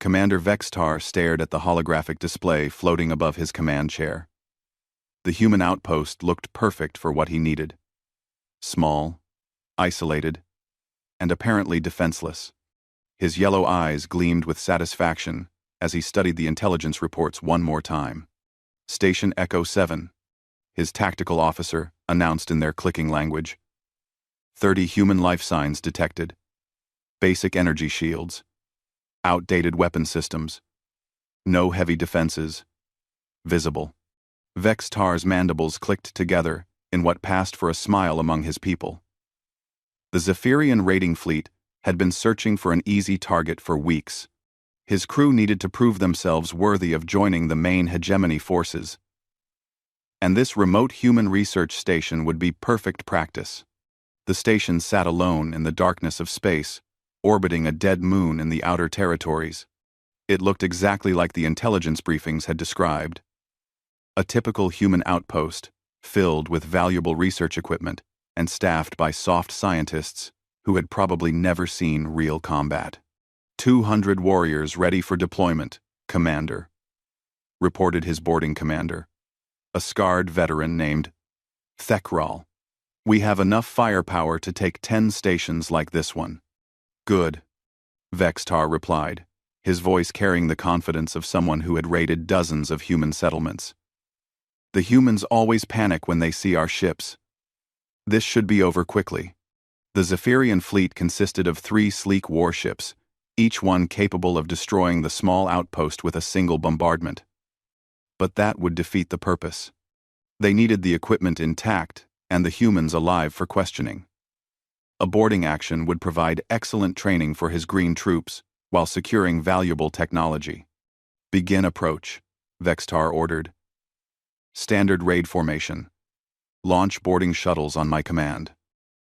Commander Vextar stared at the holographic display floating above his command chair. The human outpost looked perfect for what he needed. Small, isolated, and apparently defenseless. His yellow eyes gleamed with satisfaction as he studied the intelligence reports one more time. Station Echo 7, his tactical officer announced in their clicking language. 30 human life signs detected. Basic energy shields. Outdated weapon systems. No heavy defenses. Visible. Vextar's mandibles clicked together in what passed for a smile among his people. The Zephyrian raiding fleet had been searching for an easy target for weeks. His crew needed to prove themselves worthy of joining the main hegemony forces. And this remote human research station would be perfect practice. The station sat alone in the darkness of space, orbiting a dead moon in the outer territories. It looked exactly like the intelligence briefings had described. A typical human outpost, filled with valuable research equipment and staffed by soft scientists who had probably never seen real combat. 200 warriors ready for deployment, Commander, reported his boarding commander, a scarred veteran named Thekral. We have enough firepower to take 10 stations like this one. Good, Vextar replied, his voice carrying the confidence of someone who had raided dozens of human settlements. The humans always panic when they see our ships. This should be over quickly. The Zephyrian fleet consisted of 3 sleek warships, each one capable of destroying the small outpost with a single bombardment. But that would defeat the purpose. They needed the equipment intact and the humans alive for questioning. A boarding action would provide excellent training for his green troops while securing valuable technology. Begin approach, Vextar ordered. Standard raid formation. Launch boarding shuttles on my command.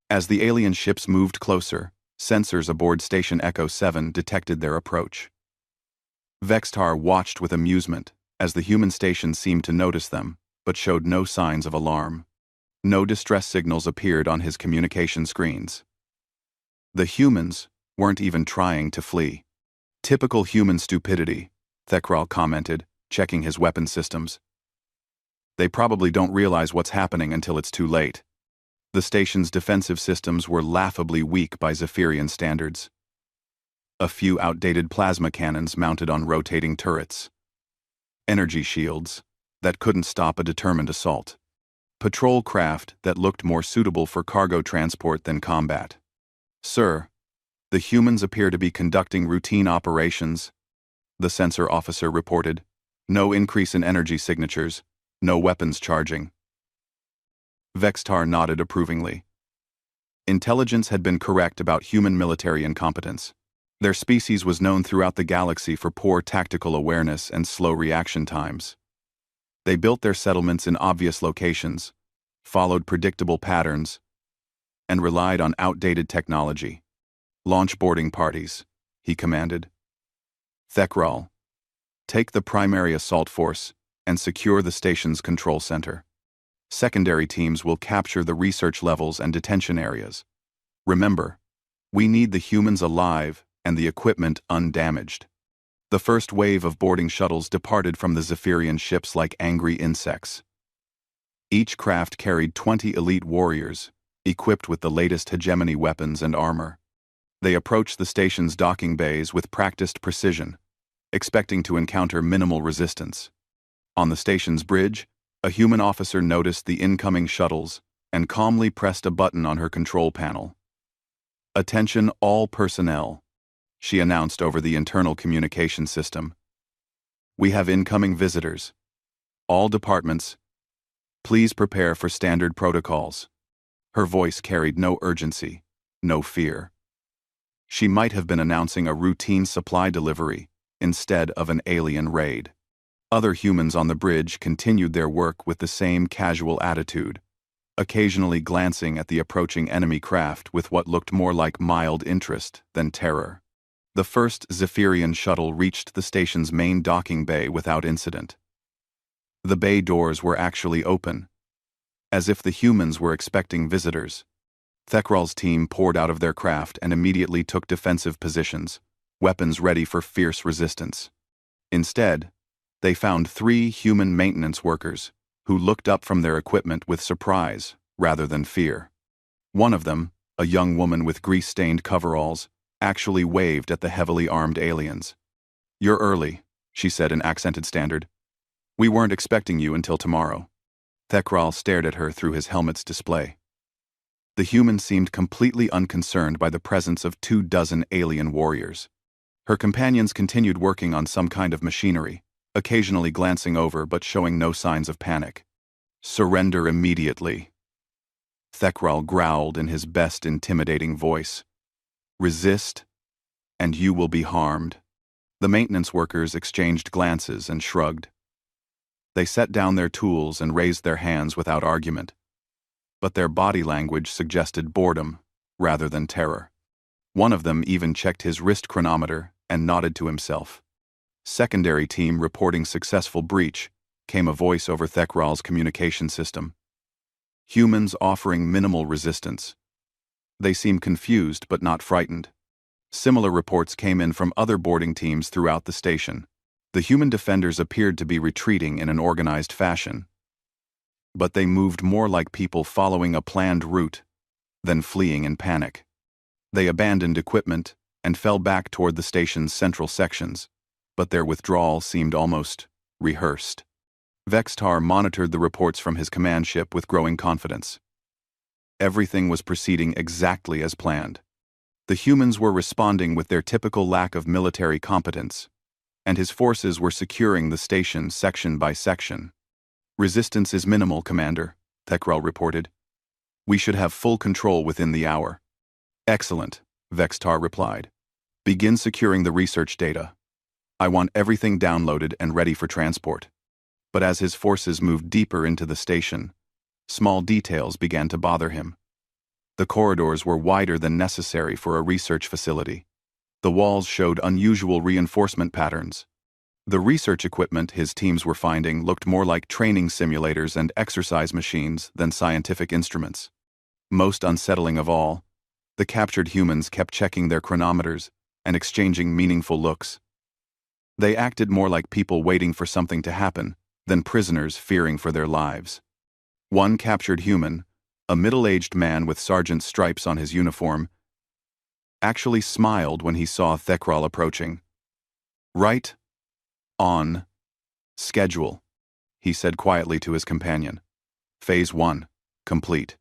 As the alien ships moved closer, sensors aboard Station Echo 7 detected their approach. Vextar watched with amusement as the human station seemed to notice them, but showed no signs of alarm. No distress signals appeared on his communication screens. The humans weren't even trying to flee. Typical human stupidity, Thekral commented, checking his weapon systems. They probably don't realize what's happening until it's too late. The station's defensive systems were laughably weak by Zephyrian standards. A few outdated plasma cannons mounted on rotating turrets. Energy shields that couldn't stop a determined assault. Patrol craft that looked more suitable for cargo transport than combat. Sir, the humans appear to be conducting routine operations, the sensor officer reported. No increase in energy signatures. No weapons charging. Vextar nodded approvingly. Intelligence had been correct about human military incompetence. Their species was known throughout the galaxy for poor tactical awareness and slow reaction times. They built their settlements in obvious locations, followed predictable patterns, and relied on outdated technology. Launch boarding parties, he commanded. Thekral, take the primary assault force and secure the station's control center. Secondary teams will capture the research levels and detention areas. Remember, we need the humans alive and the equipment undamaged. The first wave of boarding shuttles departed from the Zephyrian ships like angry insects. Each craft carried 20 elite warriors, equipped with the latest hegemony weapons and armor. They approached the station's docking bays with practiced precision, expecting to encounter minimal resistance. On the station's bridge, a human officer noticed the incoming shuttles and calmly pressed a button on her control panel. Attention all personnel, she announced over the internal communication system. We have incoming visitors. All departments, please prepare for standard protocols. Her voice carried no urgency, no fear. She might have been announcing a routine supply delivery instead of an alien raid. Other humans on the bridge continued their work with the same casual attitude, occasionally glancing at the approaching enemy craft with what looked more like mild interest than terror. The first Zephyrian shuttle reached the station's main docking bay without incident. The bay doors were actually open, as if the humans were expecting visitors. Thekral's team poured out of their craft and immediately took defensive positions, weapons ready for fierce resistance. Instead, they found 3 human maintenance workers who looked up from their equipment with surprise rather than fear. One of them, a young woman with grease-stained coveralls, actually waved at the heavily armed aliens. "You're early," she said in accented standard. "We weren't expecting you until tomorrow." Thekral stared at her through his helmet's display. The human seemed completely unconcerned by the presence of 24 alien warriors. Her companions continued working on some kind of machinery, occasionally glancing over but showing no signs of panic. "Surrender immediately," Thekral growled in his best intimidating voice. "Resist, and you will be harmed." The maintenance workers exchanged glances and shrugged. They set down their tools and raised their hands without argument, but their body language suggested boredom rather than terror. One of them even checked his wrist chronometer and nodded to himself. "Secondary team reporting successful breach," came a voice over Thekral's communication system. "Humans offering minimal resistance." They seemed confused but not frightened. Similar reports came in from other boarding teams throughout the station. The human defenders appeared to be retreating in an organized fashion, but they moved more like people following a planned route than fleeing in panic. They abandoned equipment and fell back toward the station's central sections, but their withdrawal seemed almost rehearsed. Vextar monitored the reports from his command ship with growing confidence. Everything was proceeding exactly as planned. The humans were responding with their typical lack of military competence, and his forces were securing the station section by section. "Resistance is minimal, Commander," Thekral reported. "We should have full control within the hour." "Excellent," Vextar replied. "Begin securing the research data. I want everything downloaded and ready for transport." But as his forces moved deeper into the station, small details began to bother him. The corridors were wider than necessary for a research facility. The walls showed unusual reinforcement patterns. The research equipment his teams were finding looked more like training simulators and exercise machines than scientific instruments. Most unsettling of all, the captured humans kept checking their chronometers and exchanging meaningful looks. They acted more like people waiting for something to happen than prisoners fearing for their lives. One captured human, a middle-aged man with sergeant's stripes on his uniform, actually smiled when he saw Thekral approaching. "Right on schedule," he said quietly to his companion. "Phase 1, complete."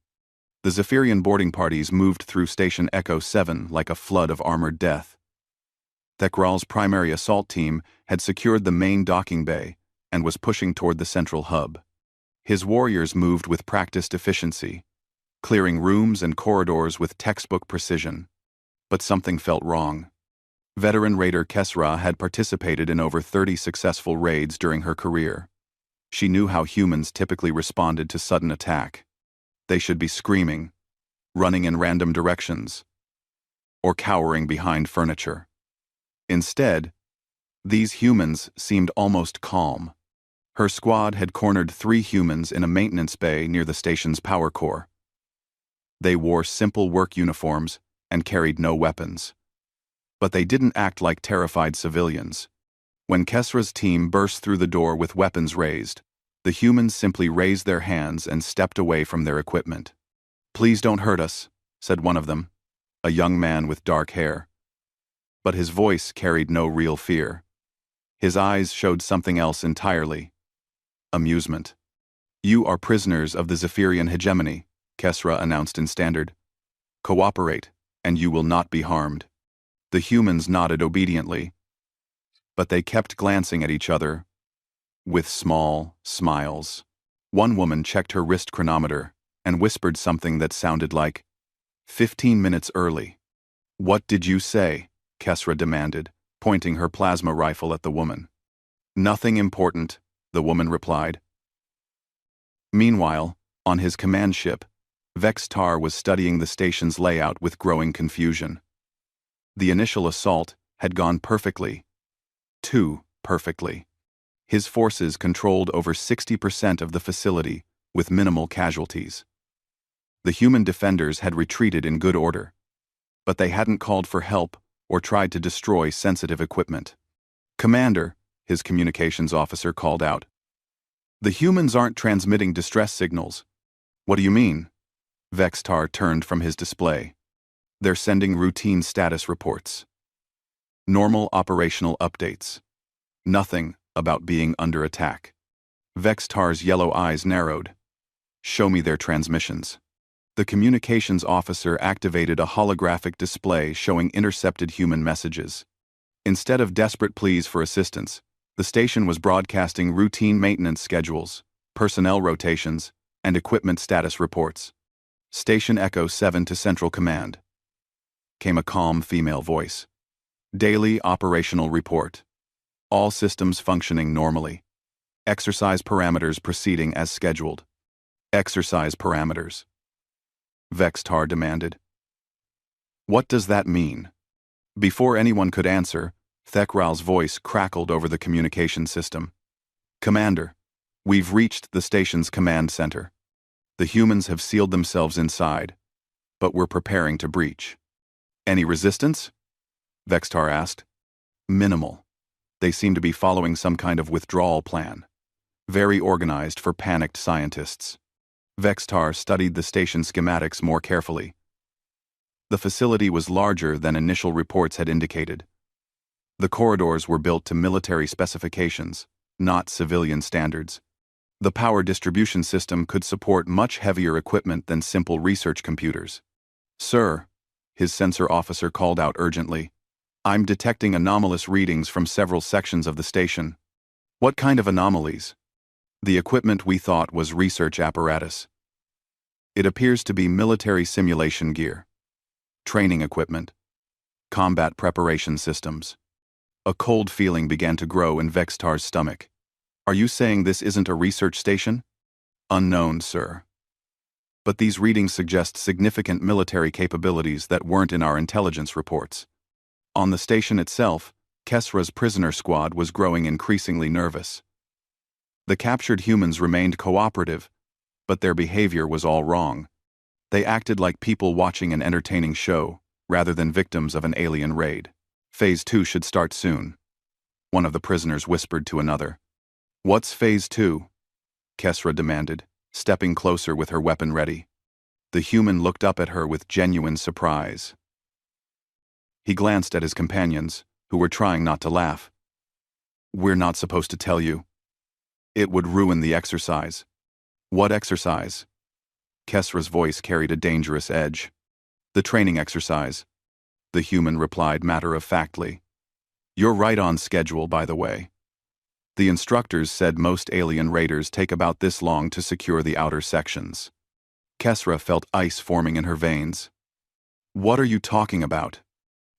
The Zephyrian boarding parties moved through Station Echo 7 like a flood of armored death. Thekral's primary assault team had secured the main docking bay and was pushing toward the central hub. His warriors moved with practiced efficiency, clearing rooms and corridors with textbook precision. But something felt wrong. Veteran raider Kesra had participated in over 30 successful raids during her career. She knew how humans typically responded to sudden attack. They should be screaming, running in random directions, or cowering behind furniture. Instead, these humans seemed almost calm. Her squad had cornered 3 humans in a maintenance bay near the station's power core. They wore simple work uniforms and carried no weapons. But they didn't act like terrified civilians. When Kesra's team burst through the door with weapons raised, the humans simply raised their hands and stepped away from their equipment. "Please don't hurt us," said one of them, a young man with dark hair. But his voice carried no real fear. His eyes showed something else entirely: amusement. "You are prisoners of the Zephyrian hegemony," Kesra announced in standard. "Cooperate, and you will not be harmed." The humans nodded obediently, but they kept glancing at each other with small smiles. One woman checked her wrist chronometer and whispered something that sounded like 15 minutes early. "What did you say?" Kesra demanded, pointing her plasma rifle at the woman. "Nothing important," the woman replied. Meanwhile, on his command ship, Vextar was studying the station's layout with growing confusion. The initial assault had gone perfectly. Too perfectly. His forces controlled over 60% of the facility with minimal casualties. The human defenders had retreated in good order, but they hadn't called for help or tried to destroy sensitive equipment. "Commander," his communications officer called out. "The humans aren't transmitting distress signals." "What do you mean?" Vextar turned from his display. "They're sending routine status reports. Normal operational updates. Nothing about being under attack." Vextar's yellow eyes narrowed. "Show me their transmissions." The communications officer activated a holographic display showing intercepted human messages. Instead of desperate pleas for assistance, the station was broadcasting routine maintenance schedules, personnel rotations, and equipment status reports. "Station Echo 7 to Central Command," came a calm female voice. "Daily operational report. All systems functioning normally. Exercise parameters proceeding as scheduled." "Exercise parameters?" Vextar demanded. "What does that mean?" Before anyone could answer, Thekral's voice crackled over the communication system. "Commander, we've reached the station's command center. The humans have sealed themselves inside, but we're preparing to breach." "Any resistance?" Vextar asked. "Minimal. They seem to be following some kind of withdrawal plan. Very organized for panicked scientists." Vextar studied the station schematics more carefully. The facility was larger than initial reports had indicated. The corridors were built to military specifications, not civilian standards. The power distribution system could support much heavier equipment than simple research computers. "Sir," his sensor officer called out urgently, "I'm detecting anomalous readings from several sections of the station." "What kind of anomalies?" "The equipment we thought was research apparatus. It appears to be military simulation gear, training equipment, combat preparation systems." A cold feeling began to grow in Vextar's stomach. "Are you saying this isn't a research station?" "Unknown, sir. But these readings suggest significant military capabilities that weren't in our intelligence reports." On the station itself, Kesra's prisoner squad was growing increasingly nervous. The captured humans remained cooperative, but their behavior was all wrong. They acted like people watching an entertaining show, rather than victims of an alien raid. "Phase 2 should start soon," one of the prisoners whispered to another. "What's Phase 2? Kesra demanded, stepping closer with her weapon ready. The human looked up at her with genuine surprise. He glanced at his companions, who were trying not to laugh. "We're not supposed to tell you. It would ruin the exercise." "What exercise?" Kesra's voice carried a dangerous edge. "The training exercise," the human replied matter-of-factly. "You're right on schedule, by the way. The instructors said most alien raiders take about this long to secure the outer sections." Kesra felt ice forming in her veins. "What are you talking about?"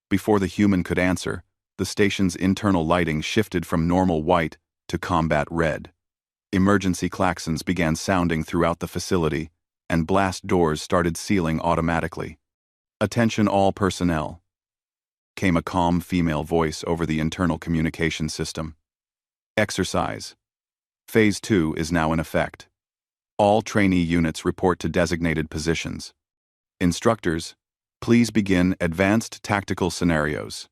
Before the human could answer, the station's internal lighting shifted from normal white to combat red. Emergency klaxons began sounding throughout the facility, and blast doors started sealing automatically. "Attention all personnel," came a calm female voice over the internal communication system. "Exercise. Phase 2 is now in effect. All trainee units report to designated positions. Instructors, please begin advanced tactical scenarios."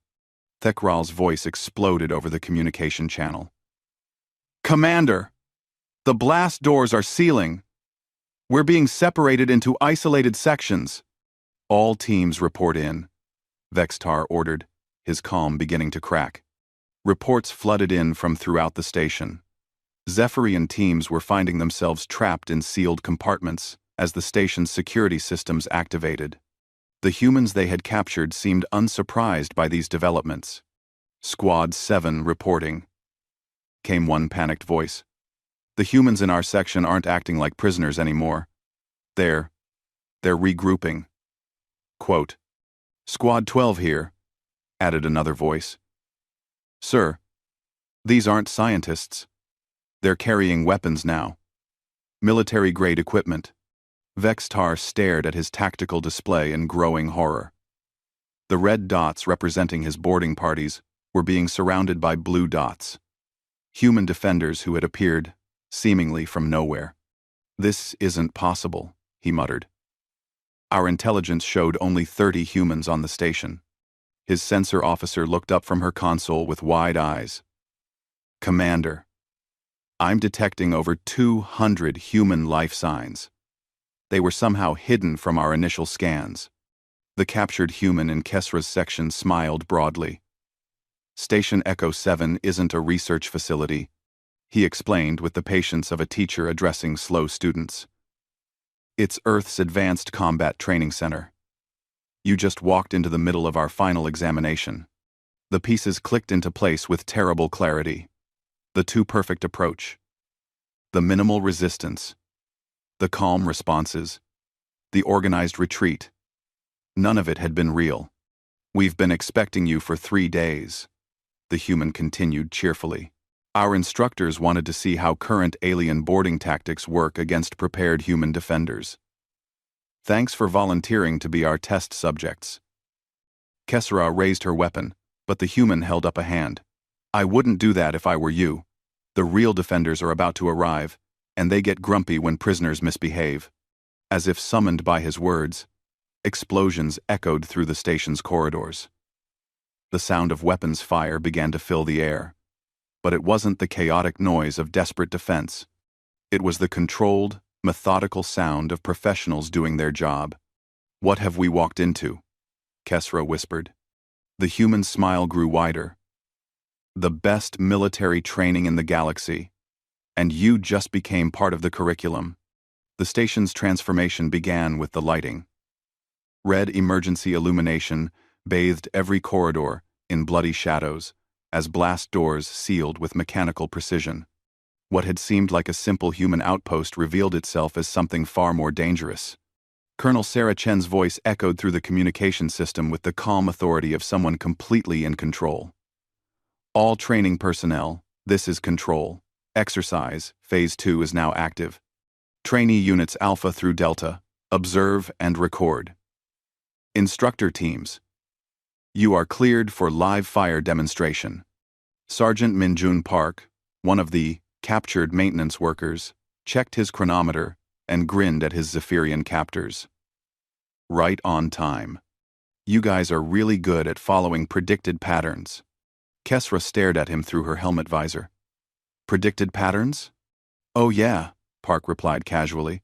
Thekral's voice exploded over the communication channel. "Commander! The blast doors are sealing. We're being separated into isolated sections." "All teams report in," Vextar ordered, his calm beginning to crack. Reports flooded in from throughout the station. Zephyrian teams were finding themselves trapped in sealed compartments as the station's security systems activated. The humans they had captured seemed unsurprised by these developments. "Squad 7 reporting," came one panicked voice. "The humans in our section aren't acting like prisoners anymore. They're regrouping." Quote, "Squad 12 here," added another voice. "Sir, these aren't scientists. They're carrying weapons now. Military-grade equipment." Vextar stared at his tactical display in growing horror. The red dots representing his boarding parties were being surrounded by blue dots. Human defenders who had appeared, seemingly from nowhere. "This isn't possible," he muttered. "Our intelligence showed only 30 humans on the station." His sensor officer looked up from her console with wide eyes. Commander, I'm detecting over 200 human life signs. They were somehow hidden from our initial scans. The captured human in Kesra's section smiled broadly. Station Echo 7 isn't a research facility, he explained with the patience of a teacher addressing slow students. It's Earth's Advanced Combat Training Center. You just walked into the middle of our final examination. The pieces clicked into place with terrible clarity. The too-perfect approach. The minimal resistance. The calm responses. The organized retreat. None of it had been real. We've been expecting you for 3 days, the human continued cheerfully. Our instructors wanted to see how current alien boarding tactics work against prepared human defenders. Thanks for volunteering to be our test subjects. Kesra raised her weapon, but the human held up a hand. I wouldn't do that if I were you. The real defenders are about to arrive, and they get grumpy when prisoners misbehave. As if summoned by his words, explosions echoed through the station's corridors. The sound of weapons fire began to fill the air. But it wasn't the chaotic noise of desperate defense. It was the controlled, methodical sound of professionals doing their job. What have we walked into? Kesra whispered. The human smile grew wider. The best military training in the galaxy. And you just became part of the curriculum. The station's transformation began with the lighting. Red emergency illumination bathed every corridor in bloody shadows, as blast doors sealed with mechanical precision. What had seemed like a simple human outpost revealed itself as something far more dangerous. Colonel Sarah Chen's voice echoed through the communication system with the calm authority of someone completely in control. All training personnel, this is Control. Exercise, Phase 2 is now active. Trainee units Alpha through Delta, observe and record. Instructor teams. You are cleared for live fire demonstration. Sergeant Minjun Park, one of the captured maintenance workers, checked his chronometer and grinned at his Zephyrian captors. Right on time. You guys are really good at following predicted patterns. Kesra stared at him through her helmet visor. Predicted patterns? Oh yeah, Park replied casually.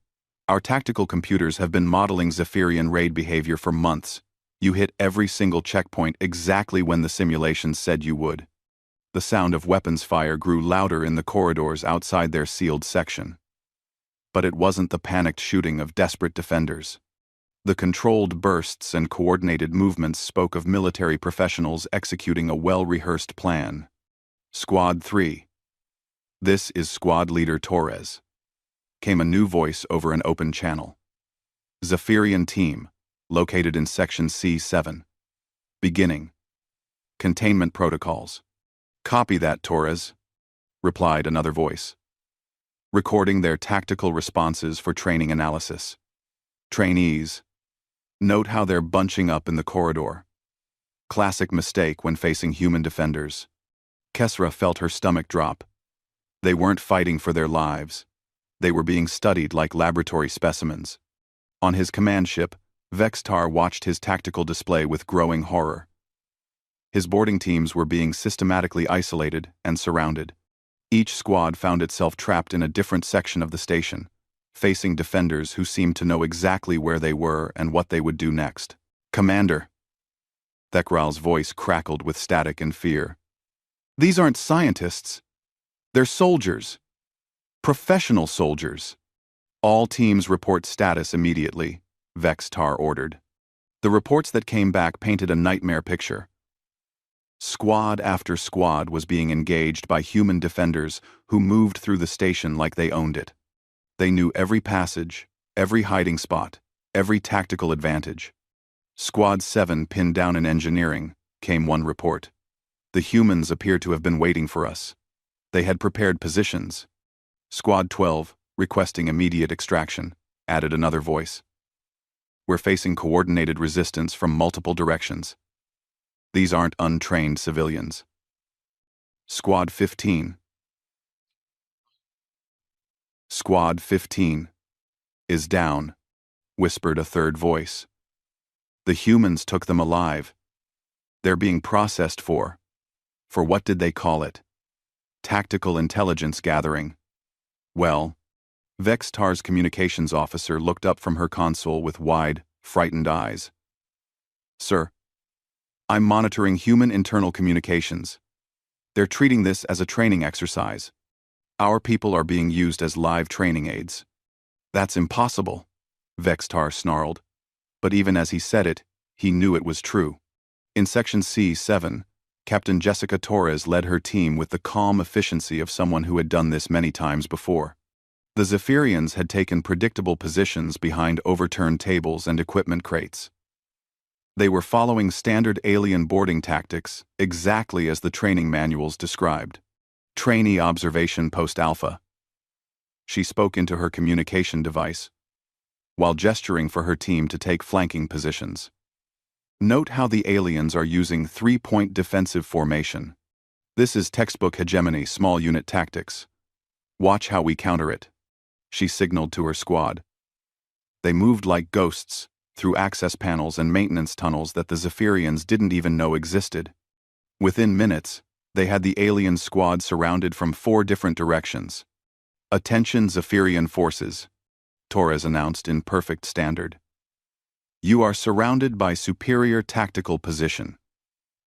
Our tactical computers have been modeling Zephyrian raid behavior for months. You hit every single checkpoint exactly when the simulations said you would. The sound of weapons fire grew louder in the corridors outside their sealed section. But it wasn't the panicked shooting of desperate defenders. The controlled bursts and coordinated movements spoke of military professionals executing a well-rehearsed plan. Squad 3. This is Squad Leader Torres. Came a new voice over an open channel. Zephyrian team, located in Section C7. Beginning. Containment protocols. Copy that, Torres, replied another voice. Recording their tactical responses for training analysis. Trainees. Note how they're bunching up in the corridor. Classic mistake when facing human defenders. Kesra felt her stomach drop. They weren't fighting for their lives. They were being studied like laboratory specimens. On his command ship, Vextar watched his tactical display with growing horror. His boarding teams were being systematically isolated and surrounded. Each squad found itself trapped in a different section of the station, facing defenders who seemed to know exactly where they were and what they would do next. Commander. Thekral's voice crackled with static and fear. These aren't scientists. They're soldiers. Professional soldiers. All teams report status immediately, Vextar ordered. The reports that came back painted a nightmare picture. Squad after squad was being engaged by human defenders who moved through the station like they owned it. They knew every passage, every hiding spot, every tactical advantage. Squad 7 pinned down in engineering, came one report. The humans appeared to have been waiting for us. They had prepared positions. Squad 12, requesting immediate extraction, added another voice. We're facing coordinated resistance from multiple directions. These aren't untrained civilians. Squad 15. Squad 15 is down, whispered a third voice. The humans took them alive. They're being processed for what did they call it? Tactical intelligence gathering. Well, Vextar's communications officer looked up from her console with wide, frightened eyes. Sir, I'm monitoring human internal communications. They're treating this as a training exercise. Our people are being used as live training aids. That's impossible, Vextar snarled. But even as he said it, he knew it was true. In Section C7, Captain Jessica Torres led her team with the calm efficiency of someone who had done this many times before. The Zephyrians had taken predictable positions behind overturned tables and equipment crates. They were following standard alien boarding tactics, exactly as the training manuals described. Trainee observation post-alpha. She spoke into her communication device, while gesturing for her team to take flanking positions. Note how the aliens are using three-point defensive formation. This is textbook hegemony small unit tactics. Watch how we counter it. She signaled to her squad. They moved like ghosts, through access panels and maintenance tunnels that the Zephyrians didn't even know existed. Within minutes, they had the alien squad surrounded from 4 different directions. Attention Zephyrian forces, Torres announced in perfect standard. You are surrounded by superior tactical position.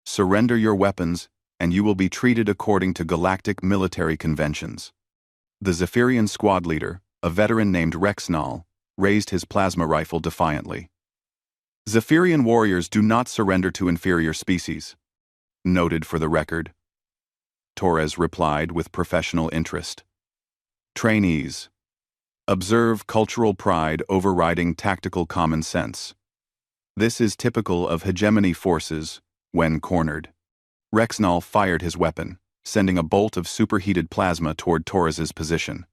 Surrender your weapons, and you will be treated according to galactic military conventions. The Zephyrian squad leader, a veteran named Rexnal, raised his plasma rifle defiantly. Zephyrian warriors do not surrender to inferior species. Noted for the record. Torres replied with professional interest. Trainees. Observe cultural pride overriding tactical common sense. This is typical of hegemony forces when cornered. Rexnal fired his weapon, sending a bolt of superheated plasma toward Torres's position.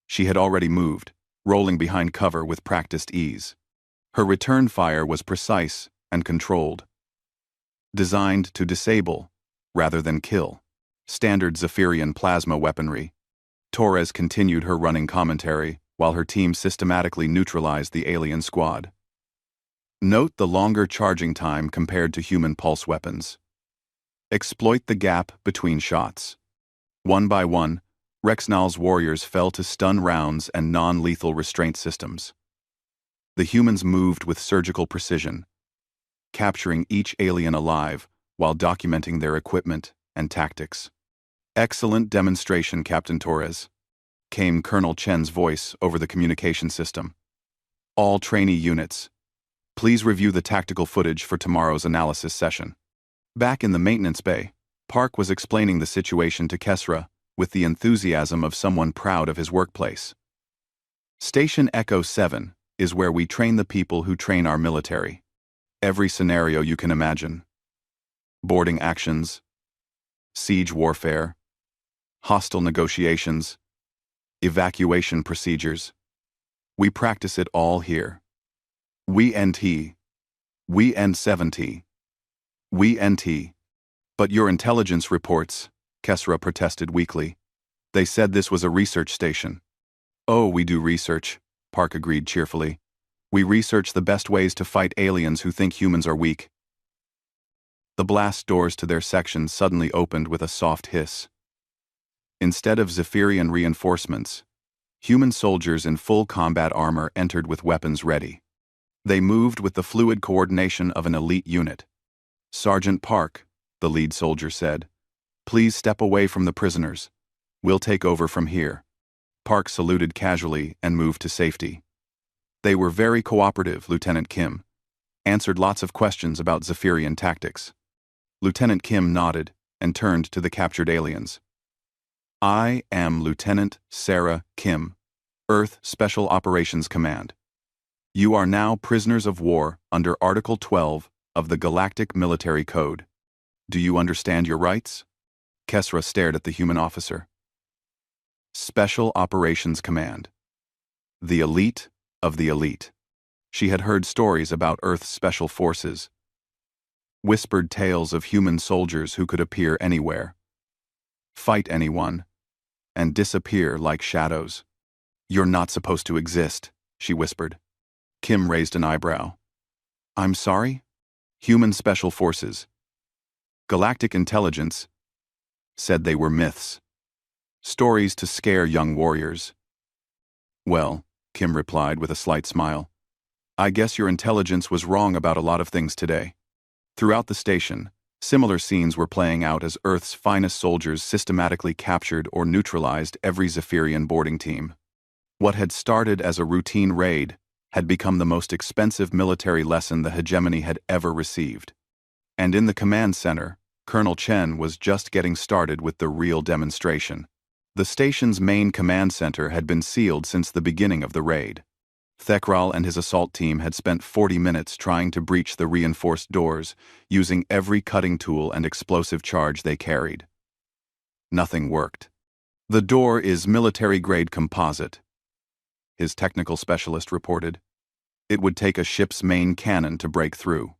She had already moved, rolling behind cover with practiced ease. Her return fire was precise and controlled. Designed to disable, rather than kill. Standard Zephyrian plasma weaponry. Torres continued her running commentary, while her team systematically neutralized the alien squad. Note the longer charging time compared to human pulse weapons. Exploit the gap between shots. One by one, Rexnal's warriors fell to stun rounds and non-lethal restraint systems. The humans moved with surgical precision, capturing each alien alive while documenting their equipment and tactics. Excellent demonstration, Captain Torres, came Colonel Chen's voice over the communication system. All trainee units, please review the tactical footage for tomorrow's analysis session. Back in the maintenance bay, Park was explaining the situation to Kesra with the enthusiasm of someone proud of his workplace. Station Echo 7 is where we train the people who train our military. Every scenario you can imagine. Boarding actions, siege warfare, hostile negotiations, evacuation procedures. We practice it all here. We NT. We N70. We NT. But your intelligence reports, Kesra protested weakly. They said this was a research station. Oh, we do research, Park agreed cheerfully. We research the best ways to fight aliens who think humans are weak. The blast doors to their section suddenly opened with a soft hiss. Instead of Zephyrian reinforcements, human soldiers in full combat armor entered with weapons ready. They moved with the fluid coordination of an elite unit. Sergeant Park, the lead soldier said, please step away from the prisoners. We'll take over from here. Park saluted casually and moved to safety. They were very cooperative, Lieutenant Kim. Answered lots of questions about Zephyrian tactics. Lieutenant Kim nodded and turned to the captured aliens. I am Lieutenant Sarah Kim, Earth Special Operations Command. You are now prisoners of war under Article 12 of the Galactic Military Code. Do you understand your rights? Kesra stared at the human officer. Special Operations Command. The elite of the elite. She had heard stories about Earth's special forces. Whispered tales of human soldiers who could appear anywhere, fight anyone, and disappear like shadows. You're not supposed to exist, she whispered. Kim raised an eyebrow. I'm sorry? Human Special Forces. Galactic intelligence said they were myths. Stories to scare young warriors. Well, Kim replied with a slight smile, I guess your intelligence was wrong about a lot of things today. Throughout the station, similar scenes were playing out as Earth's finest soldiers systematically captured or neutralized every Zephyrian boarding team. What had started as a routine raid had become the most expensive military lesson the hegemony had ever received. And in the command center, Colonel Chen was just getting started with the real demonstration. The station's main command center had been sealed since the beginning of the raid. Thekral and his assault team had spent 40 minutes trying to breach the reinforced doors, using every cutting tool and explosive charge they carried. Nothing worked. The door is military-grade composite, his technical specialist reported. It would take a ship's main cannon to break through.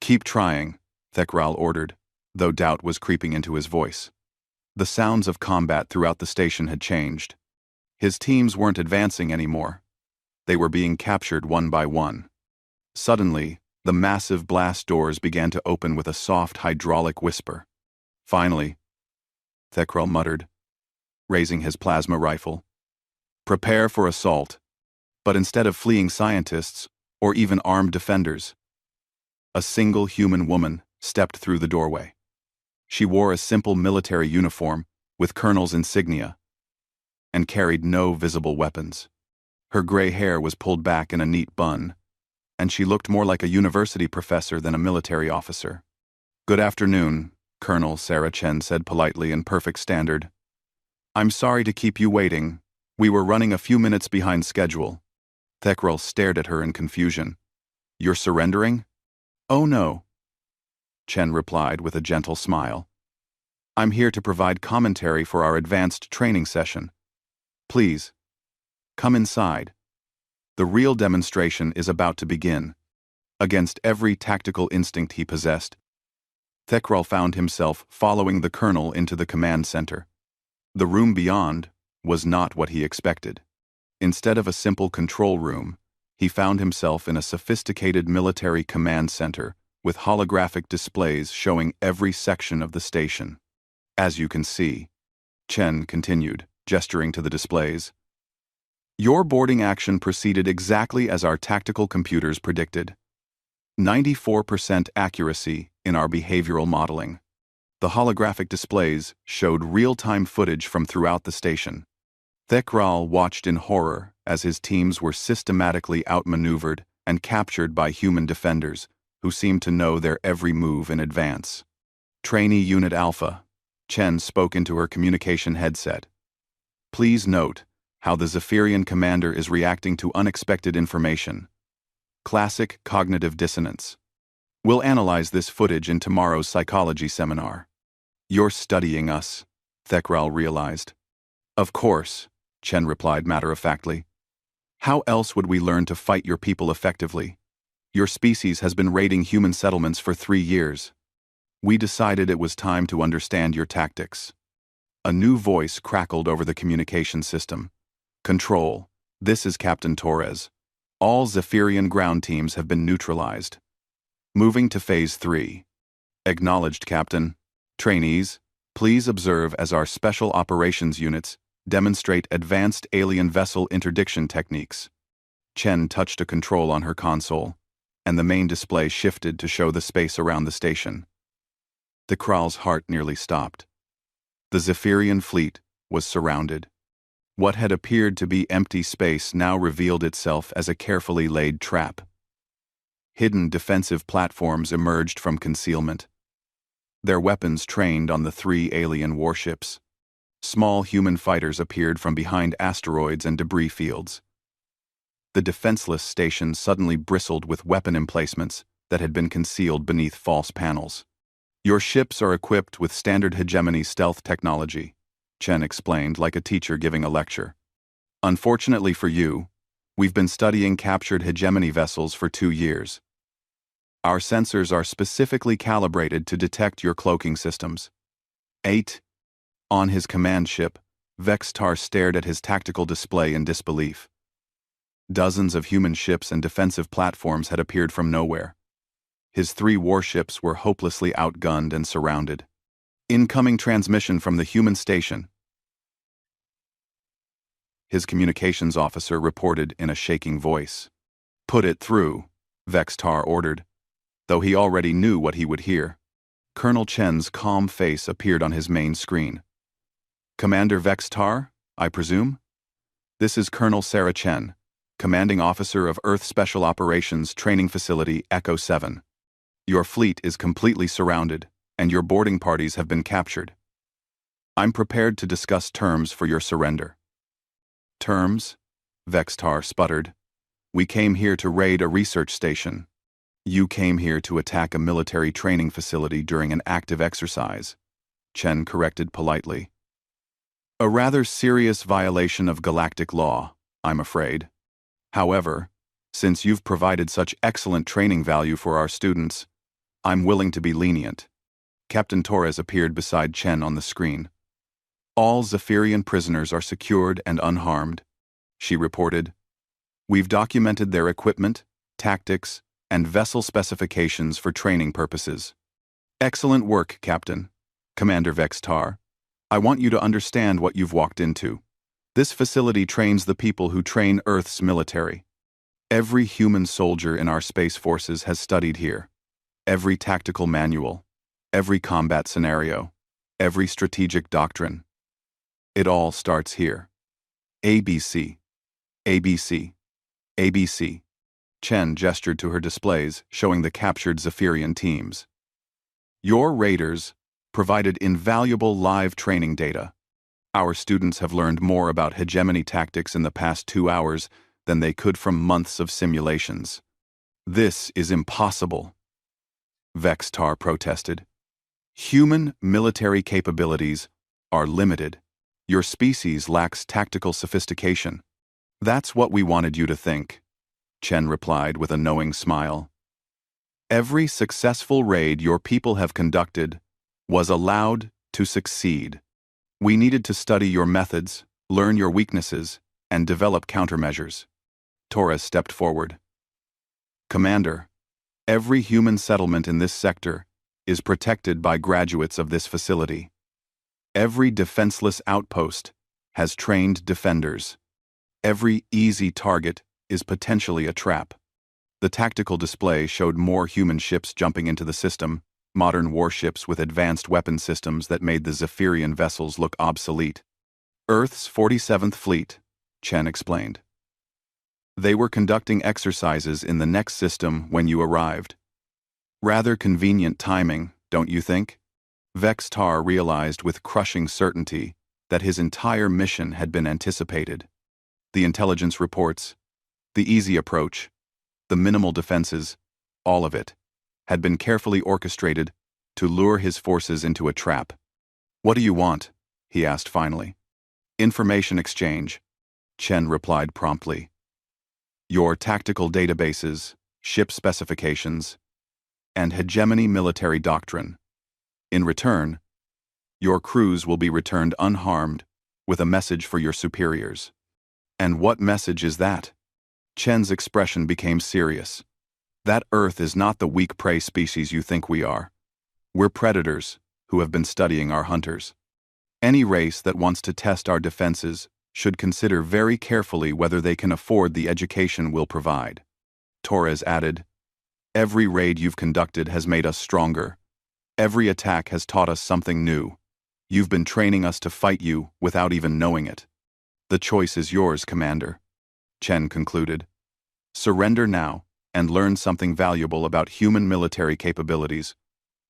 Keep trying, Thekral ordered, though doubt was creeping into his voice. The sounds of combat throughout the station had changed. His teams weren't advancing anymore. They were being captured one by one. Suddenly, the massive blast doors began to open with a soft hydraulic whisper. Finally, Thekral muttered, raising his plasma rifle. Prepare for assault. But instead of fleeing scientists, or even armed defenders, a single human woman stepped through the doorway. She wore a simple military uniform with colonel's insignia and carried no visible weapons. Her gray hair was pulled back in a neat bun, and she looked more like a university professor than a military officer. Good afternoon, Colonel, Sarah Chen said politely in perfect standard. I'm sorry to keep you waiting. We were running a few minutes behind schedule. Thekral stared at her in confusion. You're surrendering? Oh no, Chen replied with a gentle smile. I'm here to provide commentary for our advanced training session. Please, come inside. The real demonstration is about to begin. Against every tactical instinct he possessed, Thekral found himself following the colonel into the command center. The room beyond was not what he expected. Instead of a simple control room, he found himself in a sophisticated military command center with holographic displays showing every section of the station. As you can see, Chen continued, gesturing to the displays, your boarding action proceeded exactly as our tactical computers predicted. 94% accuracy in our behavioral modeling. The holographic displays showed real-time footage from throughout the station. Thekral watched in horror as his teams were systematically outmaneuvered and captured by human defenders who seemed to know their every move in advance. Trainee Unit Alpha, Chen spoke into her communication headset. Please note how the Zephyrian commander is reacting to unexpected information. Classic cognitive dissonance. We'll analyze this footage in tomorrow's psychology seminar. You're studying us, Thekral realized. Of course, Chen replied matter-of-factly. How else would we learn to fight your people effectively? Your species has been raiding human settlements for 3 years. We decided it was time to understand your tactics. A new voice crackled over the communication system. Control, this is Captain Torres. All Zephyrian ground teams have been neutralized. Moving to Phase 3. Acknowledged, Captain. Trainees, please observe as our special operations units demonstrate advanced alien vessel interdiction techniques. Chen touched a control on her console, and the main display shifted to show the space around the station. Thekral's heart nearly stopped. The Zephyrian fleet was surrounded. What had appeared to be empty space now revealed itself as a carefully laid trap. Hidden defensive platforms emerged from concealment. Their weapons trained on the 3 alien warships. Small human fighters appeared from behind asteroids and debris fields. The defenseless station suddenly bristled with weapon emplacements that had been concealed beneath false panels. Your ships are equipped with standard hegemony stealth technology, Chen explained like a teacher giving a lecture. Unfortunately for you, we've been studying captured hegemony vessels for 2 years. Our sensors are specifically calibrated to detect your cloaking systems. 8. On his command ship, Vextar stared at his tactical display in disbelief. Dozens of human ships and defensive platforms had appeared from nowhere. His 3 warships were hopelessly outgunned and surrounded. Incoming transmission from the human station. His communications officer reported in a shaking voice. Put it through, Vextar ordered, though he already knew what he would hear. Colonel Chen's calm face appeared on his main screen. Commander Vextar, I presume? This is Colonel Sarah Chen, commanding officer of Earth Special Operations Training Facility Echo 7. Your fleet is completely surrounded, and your boarding parties have been captured. I'm prepared to discuss terms for your surrender. Terms? Vextar sputtered. We came here to raid a research station. You came here to attack a military training facility during an active exercise, Chen corrected politely. A rather serious violation of galactic law, I'm afraid. However, since you've provided such excellent training value for our students, I'm willing to be lenient. Captain Torres appeared beside Chen on the screen. All Zephyrian prisoners are secured and unharmed, she reported. We've documented their equipment, tactics, and vessel specifications for training purposes. Excellent work, Captain. Commander Vextar. I want you to understand what you've walked into. This facility trains the people who train Earth's military. Every human soldier in our space forces has studied here. Every tactical manual, every combat scenario, every strategic doctrine. It all starts here. ABC. ABC. ABC. Chen gestured to her displays, showing the captured Zephyrian teams. Your raiders provided invaluable live training data. Our students have learned more about hegemony tactics in the past 2 hours than they could from months of simulations. This is impossible, Vextar protested. Human military capabilities are limited. Your species lacks tactical sophistication. That's what we wanted you to think, Chen replied with a knowing smile. Every successful raid your people have conducted was allowed to succeed. We needed to study your methods, learn your weaknesses, and develop countermeasures. Torres stepped forward. Commander, every human settlement in this sector is protected by graduates of this facility. Every defenseless outpost has trained defenders. Every easy target is potentially a trap. The tactical display showed more human ships jumping into the system, modern warships with advanced weapon systems that made the Zephyrian vessels look obsolete. Earth's 47th Fleet, Chen explained. They were conducting exercises in the next system when you arrived. Rather convenient timing, don't you think? Vextar realized with crushing certainty that his entire mission had been anticipated. The intelligence reports, the easy approach, the minimal defenses, all of it, had been carefully orchestrated to lure his forces into a trap. What do you want? He asked finally. Information exchange, Chen replied promptly. Your tactical databases, ship specifications, and hegemony military doctrine. In return, your crews will be returned unharmed with a message for your superiors. And what message is that? Chen's expression became serious. That Earth is not the weak prey species you think we are. We're predators who have been studying our hunters. Any race that wants to test our defenses should consider very carefully whether they can afford the education we'll provide. Torres added, every raid you've conducted has made us stronger. Every attack has taught us something new. You've been training us to fight you without even knowing it. The choice is yours, Commander, Chen concluded. Surrender now and learn something valuable about human military capabilities,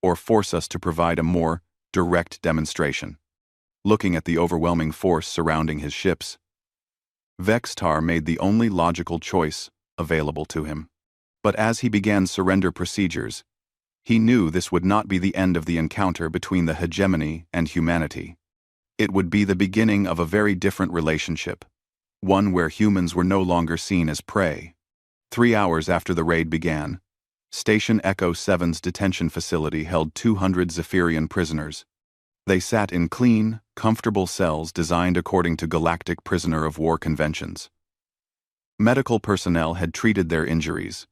or force us to provide a more direct demonstration. Looking at the overwhelming force surrounding his ships, Vextar made the only logical choice available to him. But as he began surrender procedures, he knew this would not be the end of the encounter between the hegemony and humanity. It would be the beginning of a very different relationship, one where humans were no longer seen as prey. 3 hours after the raid began, Station Echo 7's detention facility held 200 Zephyrian prisoners. They sat in clean, comfortable cells designed according to galactic prisoner of war conventions. Medical personnel had treated their injuries.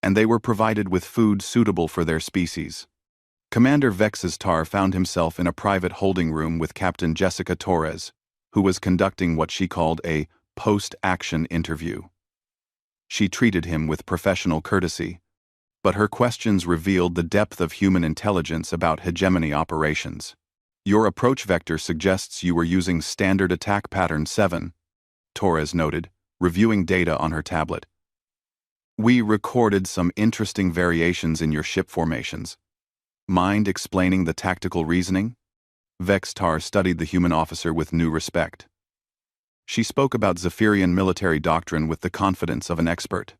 and they were provided with food suitable for their species. Commander Vex's Tar found himself in a private holding room with Captain Jessica Torres, who was conducting what she called a post-action interview. She treated him with professional courtesy, but her questions revealed the depth of human intelligence about hegemony operations. Your approach vector suggests you were using Standard Attack Pattern 7, Torres noted, reviewing data on her tablet. We recorded some interesting variations in your ship formations. Mind explaining the tactical reasoning? Vex-Tar studied the human officer with new respect. She spoke about Zephyrian military doctrine with the confidence of an expert.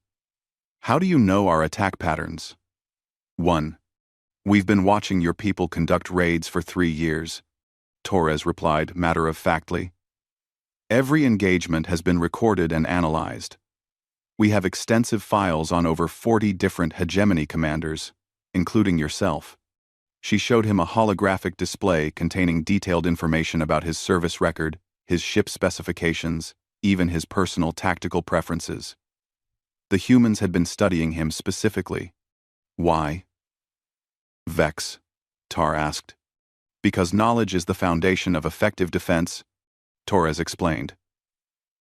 How do you know our attack patterns? 1. We've been watching your people conduct raids for 3 years, Torres replied matter-of-factly. Every engagement has been recorded and analyzed. We have extensive files on over 40 different hegemony commanders, including yourself. She showed him a holographic display containing detailed information about his service record, his ship specifications, even his personal tactical preferences. The humans had been studying him specifically. Why? Vex, Tar asked. Because knowledge is the foundation of effective defense, Torres explained.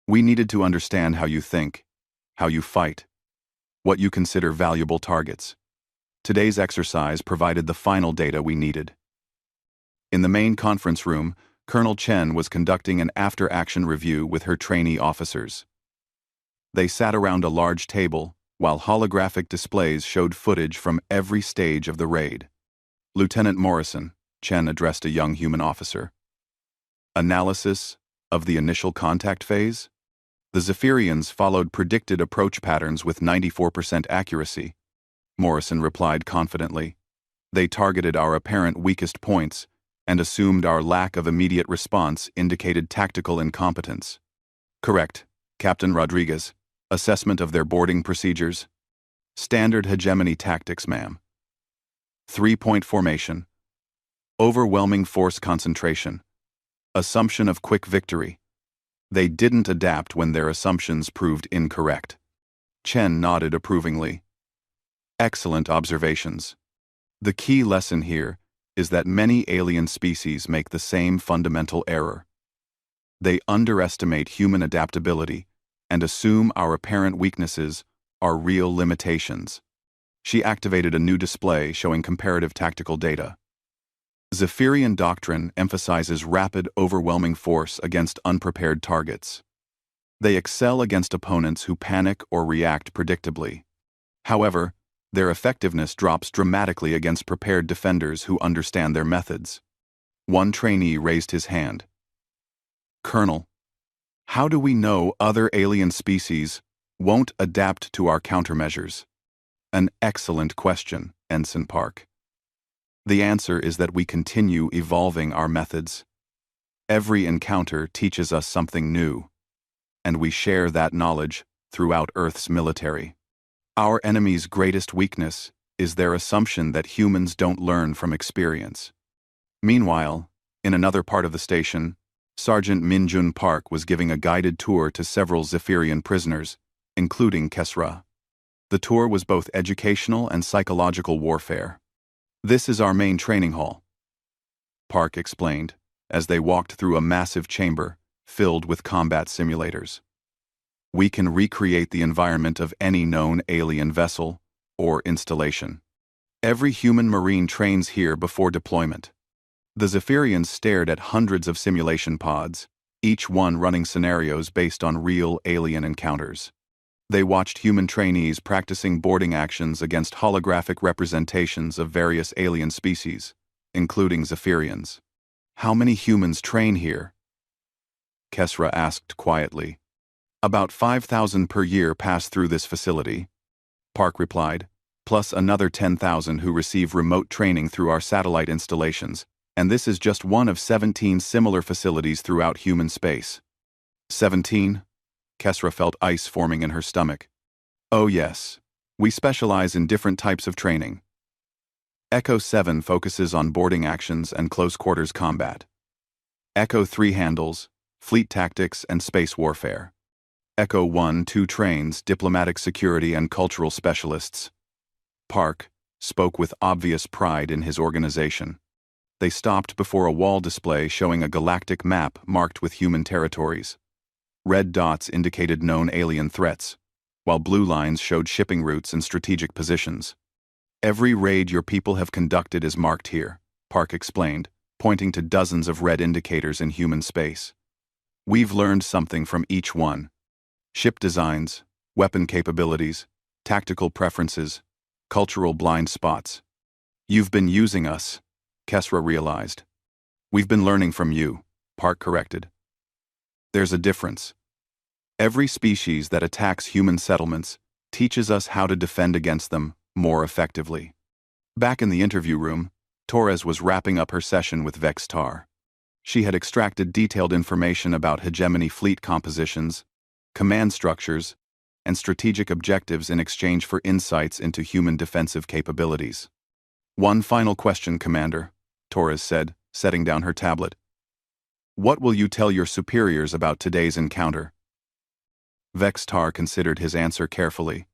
We needed to understand how you think, how you fight, what you consider valuable targets. Today's exercise provided the final data we needed. In the main conference room, Colonel Chen was conducting an after-action review with her trainee officers. They sat around a large table, while holographic displays showed footage from every stage of the raid. Lieutenant Morrison, Chen addressed a young human officer. Analysis of the initial contact phase? The Zephyrians followed predicted approach patterns with 94% accuracy, Morrison replied confidently. They targeted our apparent weakest points and assumed our lack of immediate response indicated tactical incompetence. Correct, Captain Rodriguez. Assessment of their boarding procedures? Standard hegemony tactics, ma'am. 3-point formation. Overwhelming force concentration. Assumption of quick victory. They didn't adapt when their assumptions proved incorrect. Chen nodded approvingly. Excellent observations. The key lesson here is that many alien species make the same fundamental error. They underestimate human adaptability and assume our apparent weaknesses are real limitations. She activated a new display showing comparative tactical data. Zephyrian doctrine emphasizes rapid, overwhelming force against unprepared targets. They excel against opponents who panic or react predictably. However, their effectiveness drops dramatically against prepared defenders who understand their methods. One trainee raised his hand. Colonel, how do we know other alien species won't adapt to our countermeasures? An excellent question, Ensign Park. The answer is that we continue evolving our methods. Every encounter teaches us something new, and we share that knowledge throughout Earth's military. Our enemy's greatest weakness is their assumption that humans don't learn from experience. Meanwhile, in another part of the station, Sergeant Minjun Park was giving a guided tour to several Zephyrian prisoners, including Kesra. The tour was both educational and psychological warfare. This is our main training hall, Park explained, as they walked through a massive chamber filled with combat simulators. We can recreate the environment of any known alien vessel or installation. Every human marine trains here before deployment. The Zephyrians stared at hundreds of simulation pods, each one running scenarios based on real alien encounters. They watched human trainees practicing boarding actions against holographic representations of various alien species, including Zephyrians. How many humans train here? Kesra asked quietly. About 5,000 per year pass through this facility, Park replied, plus another 10,000 who receive remote training through our satellite installations, and this is just one of 17 similar facilities throughout human space. 17? Kesra felt ice forming in her stomach. Oh yes, we specialize in different types of training. Echo 7 focuses on boarding actions and close-quarters combat. Echo 3 handles fleet tactics and space warfare. Echo 1-2 trains diplomatic security and cultural specialists, Park spoke with obvious pride in his organization. They stopped before a wall display showing a galactic map marked with human territories. Red dots indicated known alien threats, while blue lines showed shipping routes and strategic positions. Every raid your people have conducted is marked here, Park explained, pointing to dozens of red indicators in human space. We've learned something from each one. Ship designs, weapon capabilities, tactical preferences, cultural blind spots. You've been using us, Kesra realized. We've been learning from you, Park corrected. There's a difference. Every species that attacks human settlements teaches us how to defend against them more effectively. Back in the interview room, Torres was wrapping up her session with Vex-Tar. She had extracted detailed information about hegemony fleet compositions, command structures, and strategic objectives in exchange for insights into human defensive capabilities. One final question, Commander, Torres said, setting down her tablet. What will you tell your superiors about today's encounter? Vex-Tar considered his answer carefully.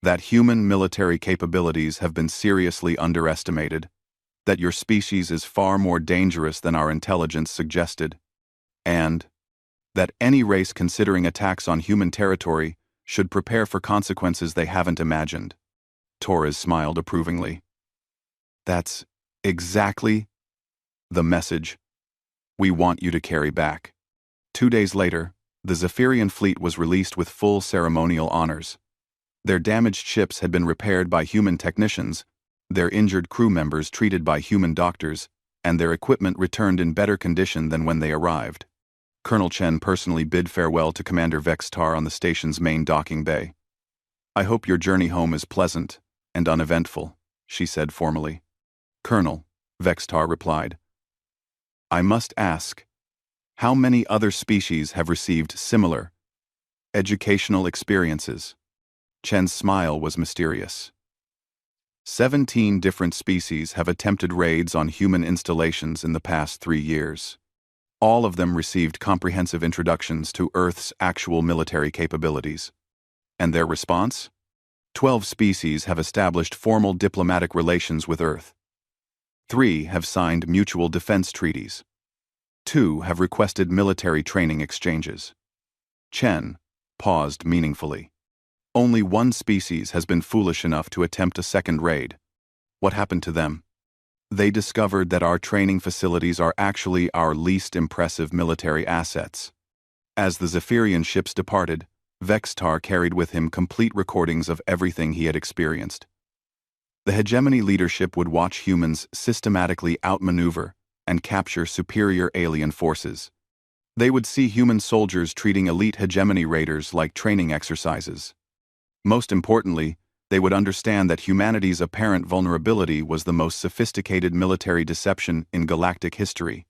That human military capabilities have been seriously underestimated, that your species is far more dangerous than our intelligence suggested, and that any race considering attacks on human territory should prepare for consequences they haven't imagined. Torres smiled approvingly. That's exactly the message we want you to carry back. 2 days later, the Zephyrian fleet was released with full ceremonial honors. Their damaged ships had been repaired by human technicians, their injured crew members treated by human doctors, and their equipment returned in better condition than when they arrived. Colonel Chen personally bid farewell to Commander Vex-Tar on the station's main docking bay. I hope your journey home is pleasant and uneventful, she said formally. Colonel, Vex-Tar replied. I must ask, how many other species have received similar educational experiences? Chen's smile was mysterious. 17 different species have attempted raids on human installations in the past 3 years. All of them received comprehensive introductions to Earth's actual military capabilities. And their response? 12 species have established formal diplomatic relations with Earth. 3 have signed mutual defense treaties. 2 have requested military training exchanges. Chen paused meaningfully. Only 1 species has been foolish enough to attempt a second raid. What happened to them? They discovered that our training facilities are actually our least impressive military assets. As the Zephyrian ships departed, Vex-Tar carried with him complete recordings of everything he had experienced. The hegemony leadership would watch humans systematically outmaneuver and capture superior alien forces. They would see human soldiers treating elite hegemony raiders like training exercises. Most importantly, they would understand that humanity's apparent vulnerability was the most sophisticated military deception in galactic history.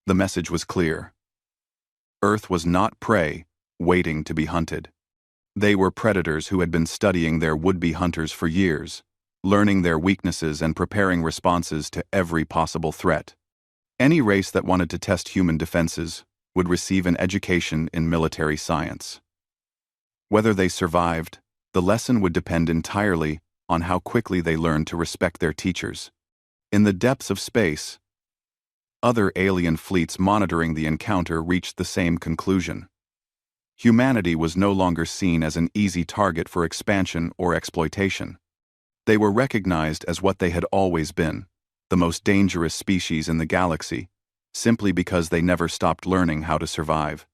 The message was clear. Earth was not prey, waiting to be hunted. They were predators who had been studying their would-be hunters for years, learning their weaknesses and preparing responses to every possible threat. Any race that wanted to test human defenses would receive an education in military science. Whether they survived, the lesson would depend entirely on how quickly they learned to respect their teachers. In the depths of space, other alien fleets monitoring the encounter reached the same conclusion. Humanity was no longer seen as an easy target for expansion or exploitation. They were recognized as what they had always been, the most dangerous species in the galaxy, simply because they never stopped learning how to survive.